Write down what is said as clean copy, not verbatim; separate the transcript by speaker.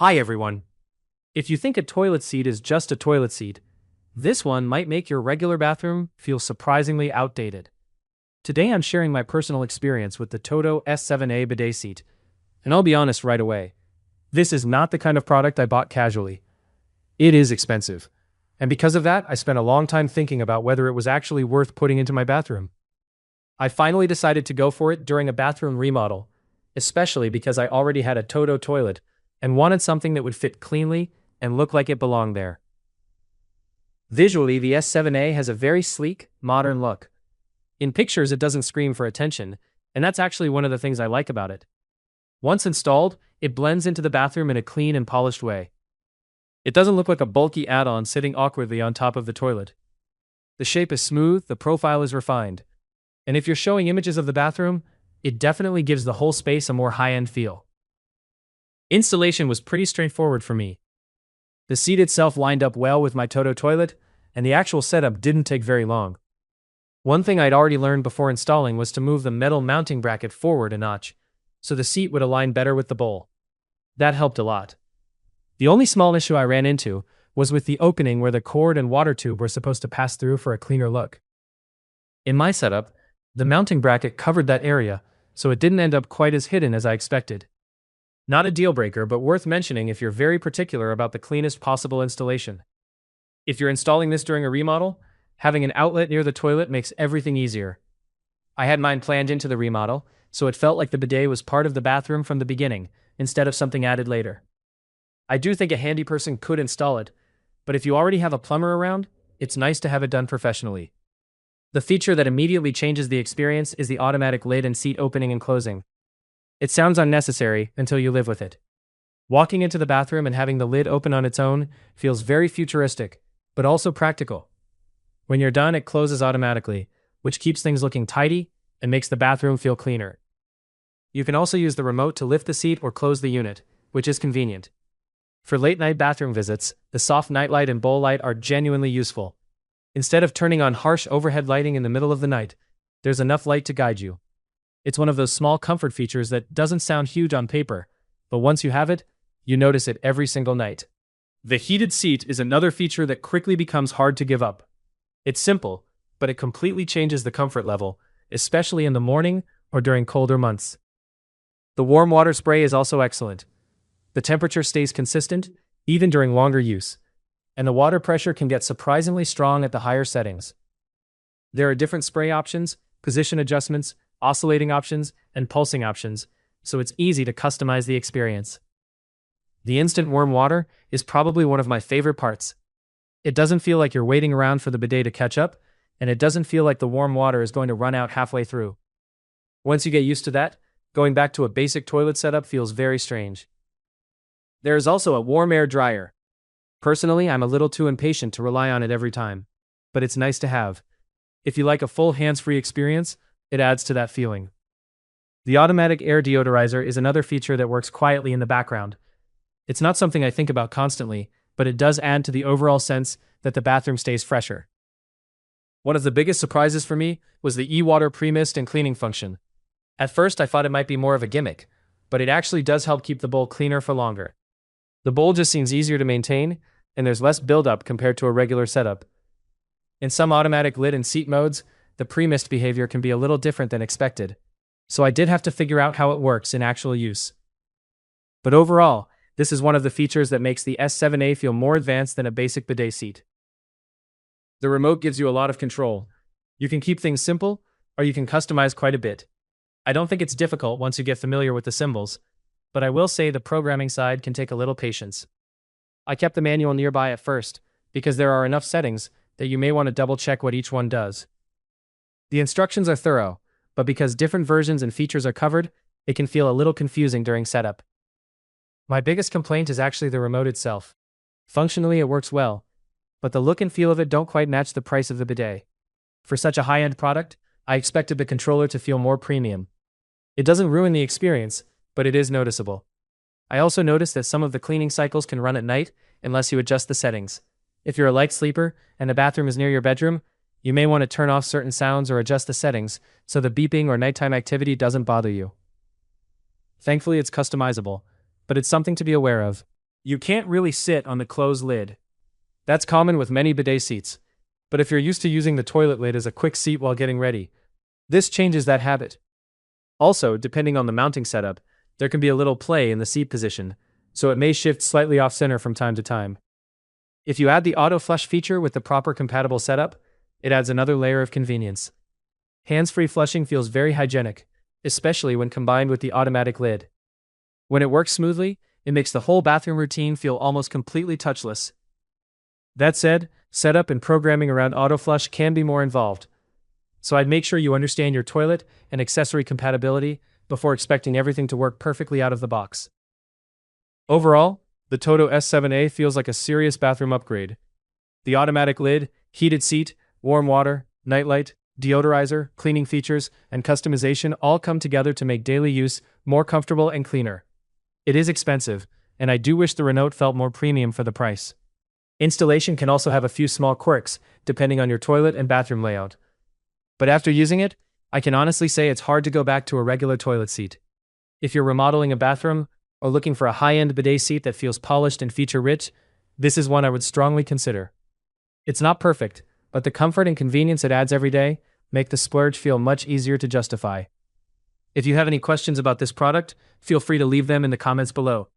Speaker 1: Hi everyone. If you think a toilet seat is just a toilet seat, this one might make your regular bathroom feel surprisingly outdated. Today I'm sharing my personal experience with the TOTO S7A bidet seat, and I'll be honest right away. This is not the kind of product I bought casually. It is expensive, and because of that, I spent a long time thinking about whether it was actually worth putting into my bathroom. I finally decided to go for it during a bathroom remodel, especially because I already had a TOTO toilet and wanted something that would fit cleanly and look like it belonged there. Visually, the S7A has a very sleek, modern look. In pictures, it doesn't scream for attention, and that's actually one of the things I like about it. Once installed, it blends into the bathroom in a clean and polished way. It doesn't look like a bulky add-on sitting awkwardly on top of the toilet. The shape is smooth, the profile is refined, and if you're showing images of the bathroom, it definitely gives the whole space a more high-end feel. Installation was pretty straightforward for me. The seat itself lined up well with my TOTO toilet, and the actual setup didn't take very long. One thing I'd already learned before installing was to move the metal mounting bracket forward a notch, so the seat would align better with the bowl. That helped a lot. The only small issue I ran into was with the opening where the cord and water tube were supposed to pass through for a cleaner look. In my setup, the mounting bracket covered that area, so it didn't end up quite as hidden as I expected. Not a deal breaker, but worth mentioning if you're very particular about the cleanest possible installation. If you're installing this during a remodel, having an outlet near the toilet makes everything easier. I had mine planned into the remodel, so it felt like the bidet was part of the bathroom from the beginning, instead of something added later. I do think a handy person could install it, but if you already have a plumber around, it's nice to have it done professionally. The feature that immediately changes the experience is the automatic lid and seat opening and closing. It sounds unnecessary until you live with it. Walking into the bathroom and having the lid open on its own feels very futuristic, but also practical. When you're done, it closes automatically, which keeps things looking tidy and makes the bathroom feel cleaner. You can also use the remote to lift the seat or close the unit, which is convenient. For late-night bathroom visits, the soft nightlight and bowl light are genuinely useful. Instead of turning on harsh overhead lighting in the middle of the night, there's enough light to guide you. It's one of those small comfort features that doesn't sound huge on paper, but once you have it, you notice it every single night. The heated seat is another feature that quickly becomes hard to give up. It's simple, but it completely changes the comfort level, especially in the morning or during colder months. The warm water spray is also excellent. The temperature stays consistent, even during longer use, and the water pressure can get surprisingly strong at the higher settings. There are different spray options, position adjustments, oscillating options, and pulsing options, so it's easy to customize the experience. The instant warm water is probably one of my favorite parts. It doesn't feel like you're waiting around for the bidet to catch up, and it doesn't feel like the warm water is going to run out halfway through. Once you get used to that, going back to a basic toilet setup feels very strange. There is also a warm air dryer. Personally, I'm a little too impatient to rely on it every time, but it's nice to have. If you like a full hands-free experience, it adds to that feeling. The automatic air deodorizer is another feature that works quietly in the background. It's not something I think about constantly, but it does add to the overall sense that the bathroom stays fresher. One of the biggest surprises for me was the EWATER pre-mist and cleaning function. At first, I thought it might be more of a gimmick, but it actually does help keep the bowl cleaner for longer. The bowl just seems easier to maintain, and there's less buildup compared to a regular setup. In some automatic lid and seat modes, the pre-mist behavior can be a little different than expected, so I did have to figure out how it works in actual use. But overall, this is one of the features that makes the S7A feel more advanced than a basic bidet seat. The remote gives you a lot of control. You can keep things simple, or you can customize quite a bit. I don't think it's difficult once you get familiar with the symbols, but I will say the programming side can take a little patience. I kept the manual nearby at first, because there are enough settings that you may want to double-check what each one does. The instructions are thorough, but because different versions and features are covered, it can feel a little confusing during setup. My biggest complaint is actually the remote itself. Functionally, it works well, but the look and feel of it don't quite match the price of the bidet. For such a high-end product, I expected the controller to feel more premium. It doesn't ruin the experience, but it is noticeable. I also noticed that some of the cleaning cycles can run at night unless you adjust the settings. If you're a light sleeper and the bathroom is near your bedroom, you may want to turn off certain sounds or adjust the settings so the beeping or nighttime activity doesn't bother you. Thankfully, it's customizable, but it's something to be aware of. You can't really sit on the closed lid. That's common with many bidet seats. But if you're used to using the toilet lid as a quick seat while getting ready, this changes that habit. Also, depending on the mounting setup, there can be a little play in the seat position, so it may shift slightly off-center from time to time. If you add the auto flush feature with the proper compatible setup, it adds another layer of convenience. Hands-free flushing feels very hygienic, especially when combined with the automatic lid. When it works smoothly, it makes the whole bathroom routine feel almost completely touchless. That said, setup and programming around auto flush can be more involved, so I'd make sure you understand your toilet and accessory compatibility before expecting everything to work perfectly out of the box. Overall, the TOTO S7A feels like a serious bathroom upgrade. The automatic lid, heated seat, warm water, nightlight, deodorizer, cleaning features, and customization all come together to make daily use more comfortable and cleaner. It is expensive, and I do wish the Renault felt more premium for the price. Installation can also have a few small quirks, depending on your toilet and bathroom layout. But after using it, I can honestly say it's hard to go back to a regular toilet seat. If you're remodeling a bathroom, or looking for a high-end bidet seat that feels polished and feature-rich, this is one I would strongly consider. It's not perfect, but the comfort and convenience it adds every day make the splurge feel much easier to justify. If you have any questions about this product, feel free to leave them in the comments below.